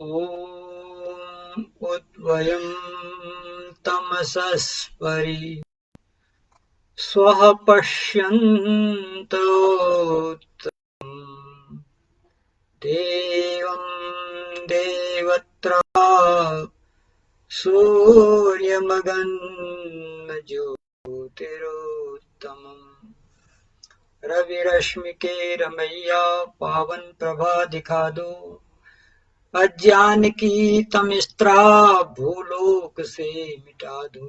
ॐ उद्वयं तमसस्परि स्वः पश्यन्तो देवं देवत्र सूर्यमगन्मज्योतिरोत्तमम् रविरश्मिके रमैया पावन प्रभा दिखा दो अज्ञान की तमिस्त्रा भूलोक से मिटा दो।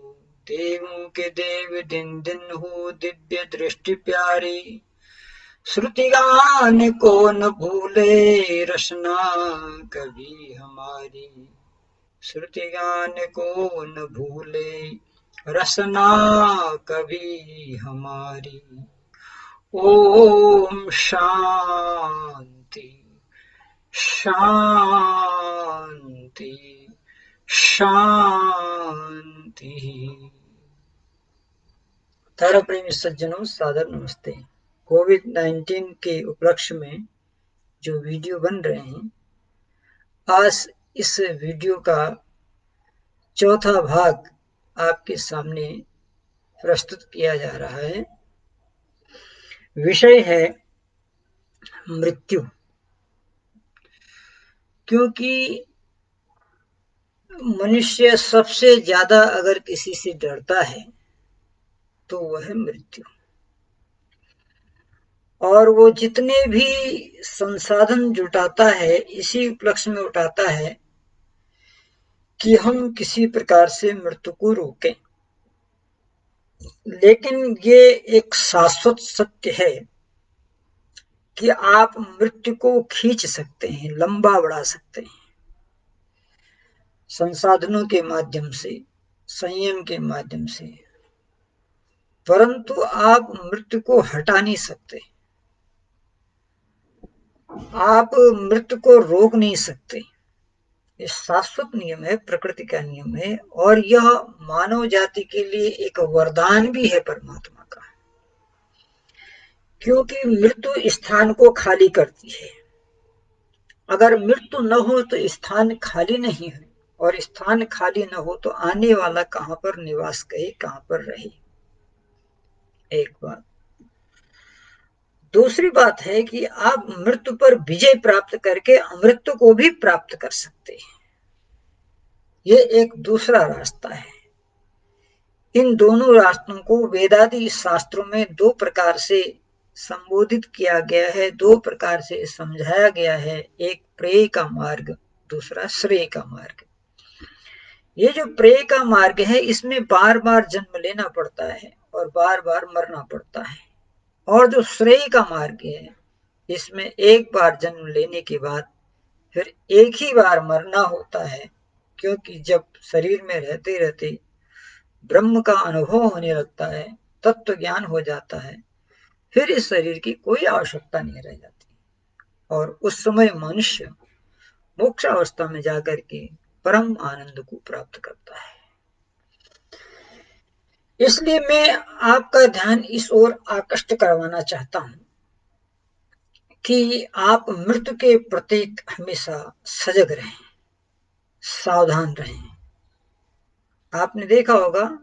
देवों के देव दिन दिन हो दिव्य दृष्टि प्यारी श्रुति गान को न भूले रसना कभी हमारी। श्रुति गान को न भूले रसना कभी हमारी। ओम शांति शांति शांति। तारा प्रेमी सज्जनों, सादर नमस्ते। कोविड-19 के उपलक्ष्य में जो वीडियो बन रहे हैं, आज इस वीडियो का चौथा भाग आपके सामने प्रस्तुत किया जा रहा है। विषय है मृत्यु। क्योंकि मनुष्य सबसे ज्यादा अगर किसी से डरता है तो वह है मृत्यु। और वो जितने भी संसाधन जुटाता है इसी उपलक्ष्य में उठाता है कि हम किसी प्रकार से मृत्यु को रोकें। लेकिन ये एक शाश्वत सत्य है कि आप मृत्यु को खींच सकते हैं, लंबा बढ़ा सकते हैं, संसाधनों के माध्यम से, संयम के माध्यम से, परंतु आप मृत्यु को हटा नहीं सकते। आप मृत्यु को रोक नहीं सकते। ये शाश्वत नियम है, प्रकृति का नियम है, और यह मानव जाति के लिए एक वरदान भी है परमात्मा का। क्योंकि मृत्यु स्थान को खाली करती है। अगर मृत्यु न हो तो स्थान खाली नहीं है, और स्थान खाली न हो तो आने वाला कहां पर निवास करे, कहां पर रहे। एक बात। दूसरी बात है कि आप मृत्यु पर विजय प्राप्त करके अमृत्यु को भी प्राप्त कर सकते हैं। ये एक दूसरा रास्ता है। इन दोनों रास्तों को वेदादि शास्त्रों में दो प्रकार से संबोधित किया गया है, दो प्रकार से समझाया गया है। एक प्रेय का मार्ग, दूसरा श्रेय का मार्ग। ये जो प्रेय का मार्ग है इसमें बार बार जन्म लेना पड़ता है और बार बार मरना पड़ता है। और जो श्रेय का मार्ग है इसमें एक बार जन्म लेने के बाद फिर एक ही बार मरना होता है। क्योंकि जब शरीर में रहते रहते ब्रह्म का अनुभव होने लगता है, तत्व ज्ञान हो जाता है, फिर इस शरीर की कोई आवश्यकता नहीं रह जाती और उस समय मनुष्य मोक्ष अवस्था में जाकर के परम आनंद को प्राप्त करता है। इसलिए मैं आपका ध्यान इस ओर आकृष्ट करवाना चाहता हूं कि आप मृत्यु के प्रति हमेशा सजग रहें, सावधान रहें। आपने देखा होगा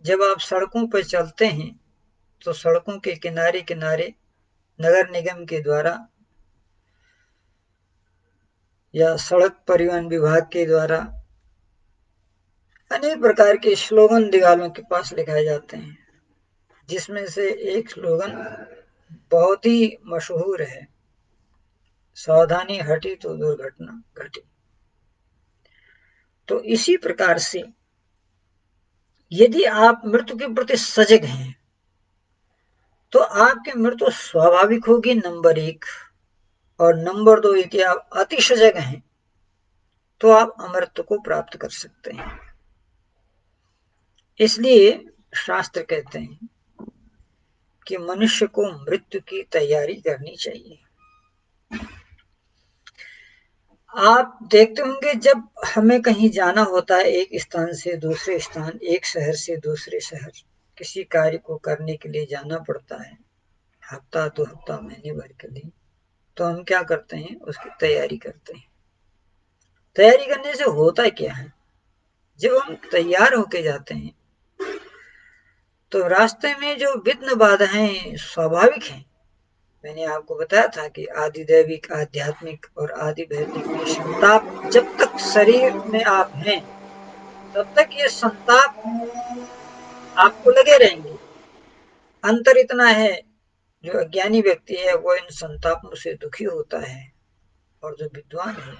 जब आप सड़कों पर चलते हैं तो सड़कों के किनारे किनारे नगर निगम के द्वारा या सड़क परिवहन विभाग के द्वारा अनेक प्रकार के स्लोगन दीवारों के पास लिखाए जाते हैं, जिसमें से एक स्लोगन बहुत ही मशहूर है, सावधानी हटी तो दुर्घटना घटी। तो इसी प्रकार से यदि आप मृत्यु के प्रति सजग हैं तो आपकी मृत्यु स्वाभाविक होगी, नंबर एक। और नंबर दो, यदि आप अति सजग हैं तो आप अमृत को प्राप्त कर सकते हैं। इसलिए शास्त्र कहते हैं कि मनुष्य को मृत्यु की तैयारी करनी चाहिए। आप देखते होंगे जब हमें कहीं जाना होता है, एक स्थान से दूसरे स्थान, एक शहर से दूसरे शहर, किसी कार्य को करने के लिए जाना पड़ता है, हफ्ता 2 हफ्ता महीने भर के लिए, तो हम क्या करते हैं, उसकी तैयारी करते हैं। तैयारी करने से होता क्या है, जब हम तैयार होके जाते हैं तो रास्ते में जो विघ्न बाधाएं स्वाभाविक हैं। मैंने आपको बताया था कि आदि दैविक, आध्यात्मिक और आदि भौतिक में संताप जब तक शरीर में आप हैं तब तक ये संताप आपको लगे रहेंगे। अंतर इतना है, जो अज्ञानी व्यक्ति है वो इन संतापों से दुखी होता है, और जो विद्वान है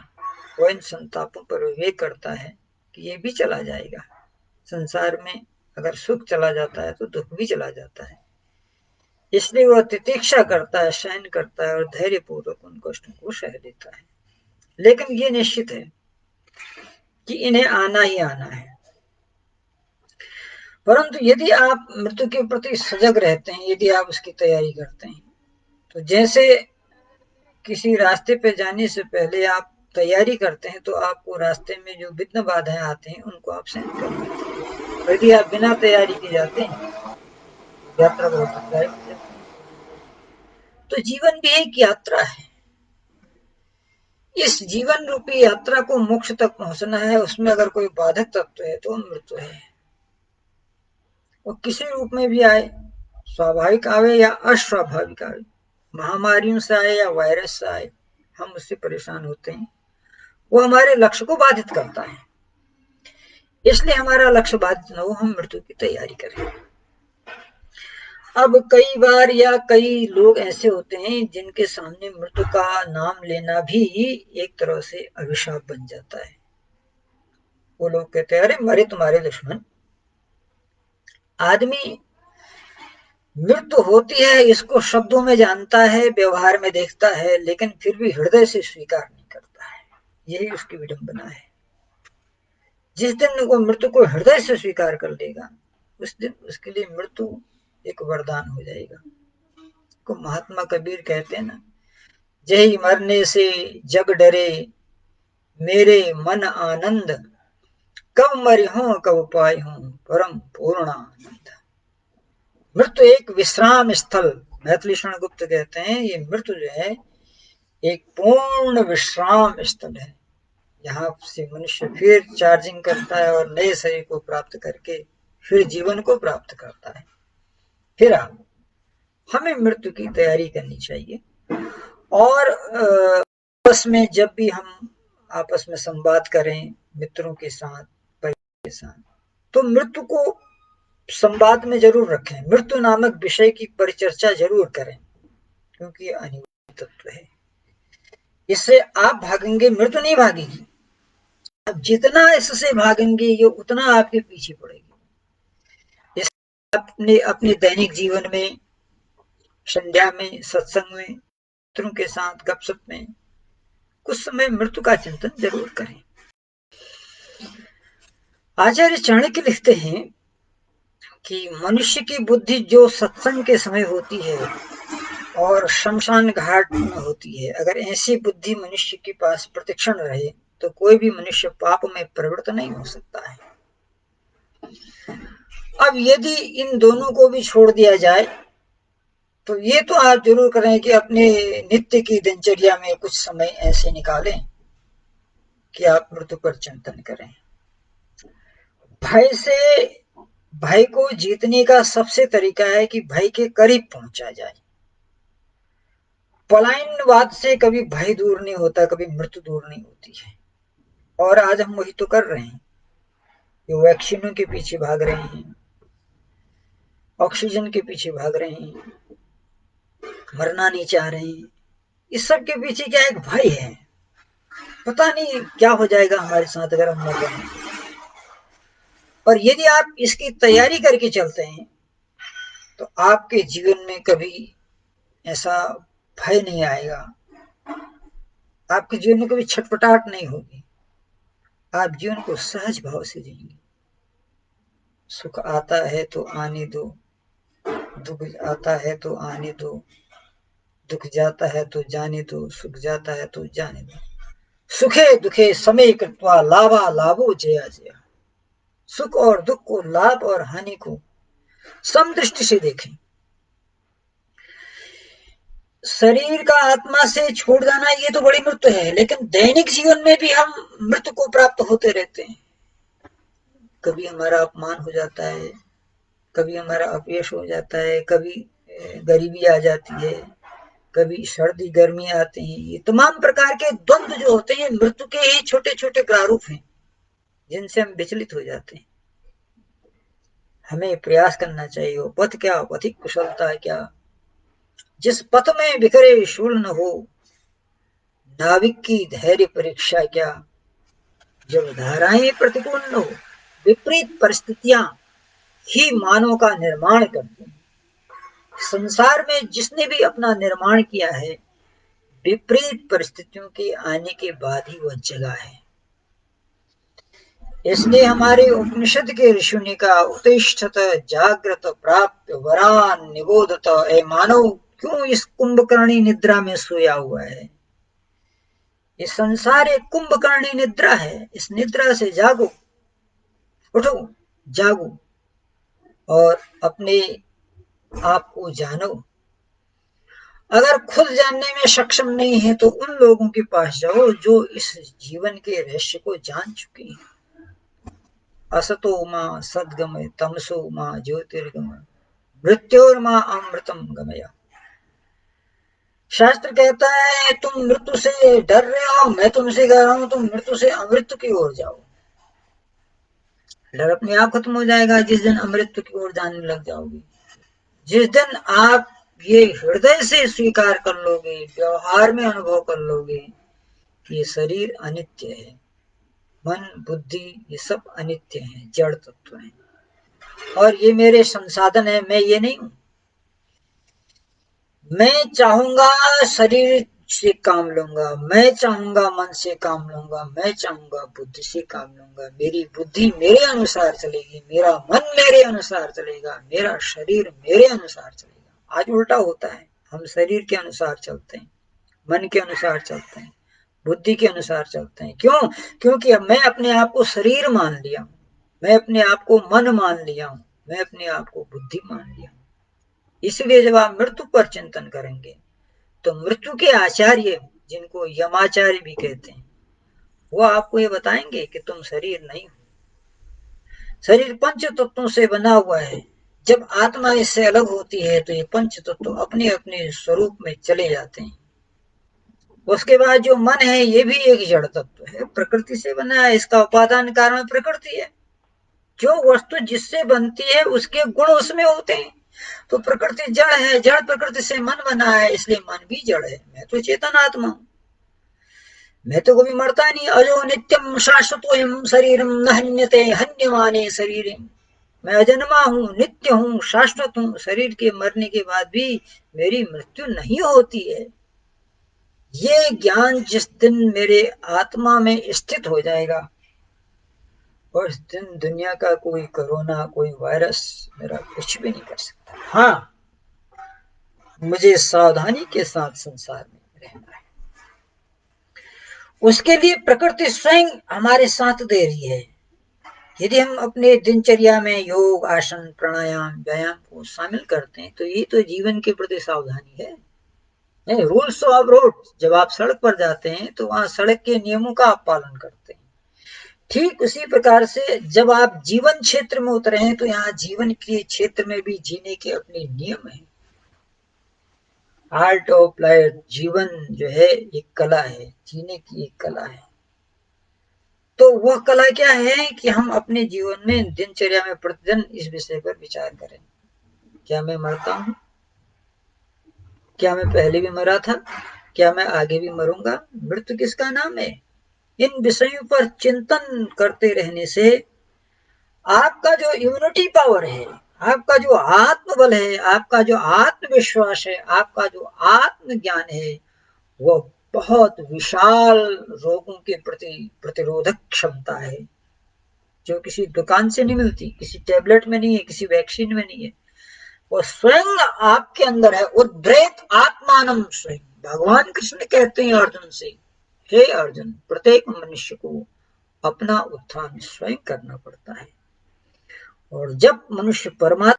वो इन संतापों पर विवेक करता है कि ये भी चला जाएगा। संसार में अगर सुख चला जाता है तो दुख भी चला जाता है, इसलिए वह तितिक्षा करता है, सहन करता है और धैर्य पूर्वक उन कष्टों को सह लेता है। लेकिन ये निश्चित है कि इन्हें आना ही आना है। परंतु यदि आप मृत्यु के प्रति सजग रहते हैं, यदि आप उसकी तैयारी करते हैं, तो जैसे किसी रास्ते पे जाने से पहले आप तैयारी करते हैं तो आपको रास्ते में जो विघ्न बाधाएं आते हैं उनको आप सहन कर लेते हैं। यदि आप बिना तैयारी के जाते हैं यात्रा बहुत दुखदायक हो जाती है। तो जीवन भी एक यात्रा है। इस जीवन रूपी यात्रा को मोक्ष तक पहुंचना है, उसमें अगर कोई बाधक तत्व है तो मृत्यु है। वो किसी रूप में भी आए, स्वाभाविक आवे या अस्वाभाविक आवे, महामारियों से आए या वायरस से आए, हम उससे परेशान होते हैं। वो हमारे लक्ष्य को बाधित करता है, इसलिए हमारा लक्ष्य बाधित न हो, हम मृत्यु की तैयारी करें। अब कई बार या कई लोग ऐसे होते हैं जिनके सामने मृत्यु का नाम लेना भी एक तरह से अभिशाप बन जाता है। वो लोग कहते हैं, अरे मरे तुम्हारे दुश्मन। आदमी मृत्यु होती है इसको शब्दों में जानता है, व्यवहार में देखता है, लेकिन फिर भी हृदय से स्वीकार नहीं करता है। यही उसकी विडंबना है। जिस दिन वो मृत्यु को हृदय से स्वीकार कर लेगा, उस दिन उसके लिए मृत्यु एक वरदान हो जाएगा। को महात्मा कबीर कहते हैं ना, जय मरने से जग डरे मेरे मन आनंद, कब मरी हूं कब पाई हूं परम पूर्णानंद। मृत्यु एक विश्राम स्थल, मैथिली शरण गुप्त कहते हैं, ये मृत्यु जो है एक पूर्ण विश्राम स्थल है। यहाँ से मनुष्य फिर चार्जिंग करता है और नए शरीर को प्राप्त करके फिर जीवन को प्राप्त करता है। फिर आप हमें मृत्यु की तैयारी करनी चाहिए। और आपस में जब भी हम आपस में संवाद करें मित्रों के साथ, परिवार के साथ, तो मृत्यु को संवाद में जरूर रखें। मृत्यु नामक विषय की परिचर्चा जरूर करें, क्योंकि अनिवार्य तत्व है। इससे आप भागेंगे, मृत्यु नहीं भागेगी। आप जितना इससे भागेंगे ये उतना आपके पीछे पड़ेगी। इसलिए अपने अपने दैनिक जीवन में, संध्या में, सत्संग में, मित्रों के साथ गपशप में कुछ समय मृत्यु का चिंतन जरूर करें। आचार्य चाणक्य लिखते हैं कि मनुष्य की बुद्धि जो सत्संग के समय होती है और शमशान घाट में होती है, अगर ऐसी बुद्धि मनुष्य के पास प्रतिक्षण रहे तो कोई भी मनुष्य पाप में प्रवृत्त नहीं हो सकता है। अब यदि इन दोनों को भी छोड़ दिया जाए तो ये तो आप जरूर करें कि अपने नित्य की दिनचर्या में कुछ समय ऐसे निकालें कि आप मृत्यु पर चिंतन करें। भय से, भय को जीतने का सबसे तरीका है कि भय के करीब पहुंचा जाए। पलायनवाद से कभी भय दूर नहीं होता, कभी मृत्यु दूर नहीं होती है। और आज हम वही तो कर रहे हैं, ये वैक्सीनों के पीछे भाग रहे हैं, ऑक्सीजन के पीछे भाग रहे हैं, मरना नहीं चाह रहे हैं। इस सब के पीछे क्या एक भय है, पता नहीं क्या हो जाएगा हमारे साथ अगर हम मर गए। और यदि आप इसकी तैयारी करके चलते हैं तो आपके जीवन में कभी ऐसा भय नहीं आएगा, आपके जीवन में कभी छटपटाहट नहीं होगी। आप जीवन को सहज भाव से जिएंगे। सुख आता है तो आने दो, दुख आता है तो आने दो, दुख जाता है तो जाने दो, सुख जाता है तो जाने दो। सुखे दुखे समय कृत्वा लाभा लाभो जया जया। सुख और दुख को, लाभ और हानि को समदृष्टि से देखें। शरीर का आत्मा से छूट जाना ये तो बड़ी मृत्यु है, लेकिन दैनिक जीवन में भी हम मृत्यु को प्राप्त होते रहते हैं। कभी हमारा अपमान हो जाता है, कभी हमारा अपयश हो जाता है, कभी गरीबी आ जाती है, कभी सर्दी गर्मी आते हैं। ये तमाम प्रकार के द्वंद्व जो होते हैं मृत्यु के ही छोटे छोटे प्रारूप हैं जिनसे हम विचलित हो जाते हैं। हमें प्रयास करना चाहिए। वो पथ क्या, पथिक कुशलता क्या, जिस पथ में बिखरे शूल न हो, नाविक की धैर्य परीक्षा क्या। जब धाराएं प्रतिकूल न हो, विपरीत परिस्थितियां ही मानव का निर्माण करती हैं। संसार में जिसने भी अपना निर्माण किया है, विपरीत परिस्थितियों के आने के बाद ही वह जगा है। इसलिए हमारे उपनिषद के ऋषि ने कहा, उत्तिष्ठत जागृत प्राप्त वरान निबोधत। ए मानव, क्यों इस कुंभकर्णी निद्रा में सोया हुआ है? ये संसार एक कुंभकर्णी निद्रा है। इस निद्रा से जागो, उठो, जागो और अपने आप को जानो। अगर खुद जानने में सक्षम नहीं है तो उन लोगों के पास जाओ जो इस जीवन के रहस्य को जान चुके हैं। असतो मां सद्गमय तमसो मां ज्योतिर्गमय मृत्योर्मा अमृतम गमय। शास्त्र कहता है तुम मृत्यु से डर रहे हो, मैं तुमसे कह रहा हूं तुम मृत्यु से अमृत की ओर जाओ। डर अपने आप खत्म हो जाएगा जिस दिन अमृत की ओर जाने लग जाओगे। जिस दिन आप ये हृदय से स्वीकार कर लोगे, व्यवहार में अनुभव कर लोगे, ये शरीर अनित्य है, मन बुद्धि ये सब अनित्य है, जड़ तत्व है, और ये मेरे संसाधन है, मैं ये नहीं हूं। मैं चाहूंगा शरीर से काम लूंगा, मैं चाहूंगा मन से काम लूंगा, मैं चाहूंगा बुद्धि से काम लूंगा। मेरी बुद्धि मेरे अनुसार चलेगी, मेरा मन मेरे अनुसार चलेगा, मेरा शरीर मेरे अनुसार चलेगा। आज उल्टा होता है, हम शरीर के अनुसार चलते हैं, मन के अनुसार चलते हैं, बुद्धि के अनुसार चलते हैं। क्यों? क्योंकि अब मैं अपने आप को शरीर मान लिया हूं, मैं अपने आप को मन मान लिया हूं, मैं अपने आप को बुद्धि मान लिया हूं। इसलिए जब आप मृत्यु पर चिंतन करेंगे तो मृत्यु के आचार्य, जिनको यमाचार्य भी कहते हैं, वो आपको ये बताएंगे कि तुम शरीर नहीं हो। शरीर पंच तत्वों से बना हुआ है। जब आत्मा इससे अलग होती है तो ये पंच तत्व अपने अपने स्वरूप में चले जाते हैं। उसके बाद जो मन है ये भी एक जड़ तत्व है, प्रकृति से बना है, इसका उपादान कारण प्रकृति है। जो वस्तु जिससे बनती है उसके गुण उसमें होते हैं। तो प्रकृति जड़ है, जड़ प्रकृति से मन बना है, इसलिए मन भी जड़ है। मैं तो चेतन आत्मा हूं, मैं तो कभी मरता नहीं। अजो नित्यम शाश्वतोयम शरीरम न हन्यते हन्यमाने शरीर। मैं अजन्मा हूं, नित्य हूं, शाश्वत हूं। शरीर के मरने के बाद भी मेरी मृत्यु नहीं होती है। ये ज्ञान जिस दिन मेरे आत्मा में स्थित हो जाएगा, उस दिन दुनिया का कोई कोरोना, कोई वायरस मेरा कुछ भी नहीं कर सकता। हाँ, मुझे सावधानी के साथ संसार में रहना है। उसके लिए प्रकृति स्वयं हमारे साथ दे रही है। यदि हम अपने दिनचर्या में योग, आसन, प्राणायाम, व्यायाम को शामिल करते हैं तो ये तो जीवन के प्रति सावधानी है। रूल्स ऑफ रोड, जब आप सड़क पर जाते हैं तो वहां सड़क के नियमों का आप पालन करते हैं। ठीक उसी प्रकार से जब आप जीवन क्षेत्र में उतरे हैं तो यहाँ जीवन के क्षेत्र में भी जीने के अपने नियम हैं। आर्ट ऑफ लाइफ, जीवन जो है एक कला है, जीने की एक कला है। तो वह कला क्या है कि हम अपने जीवन में दिनचर्या में प्रतिदिन इस विषय पर विचार करें। क्या मैं मरता हूं? क्या मैं पहले भी मरा था? क्या मैं आगे भी मरूंगा? मृत्यु किसका नाम है? इन विषयों पर चिंतन करते रहने से आपका जो इम्यूनिटी पावर है, आपका जो आत्मबल है, आपका जो आत्मविश्वास है, आपका जो आत्मज्ञान है, वो बहुत विशाल रोगों के प्रति प्रतिरोधक क्षमता है, जो किसी दुकान से नहीं मिलती, किसी टैबलेट में नहीं है, किसी वैक्सीन में नहीं है। वो स्वयं आपके अंदर है। उद्रेक आत्मानम स्वयं। भगवान कृष्ण कहते हैं अर्जुन से, हे अर्जुन, प्रत्येक मनुष्य को अपना उत्थान स्वयं करना पड़ता है। और जब मनुष्य परमात्मा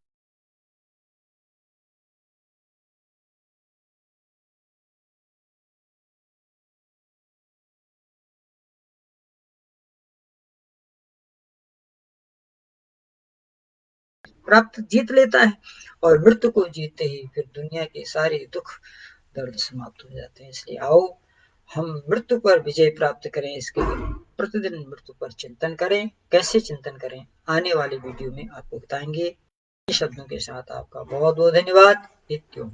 प्राप्त जीत लेता है, और मृत्यु को जीतते ही फिर दुनिया के सारे दुख दर्द समाप्त हो जाते हैं। इसलिए आओ हम मृत्यु पर विजय प्राप्त करें, इसके लिए प्रतिदिन मृत्यु पर चिंतन करें। कैसे चिंतन करें, आने वाले वीडियो में आपको बताएंगे। शब्दों के साथ आपका बहुत बहुत धन्यवाद। नित्यों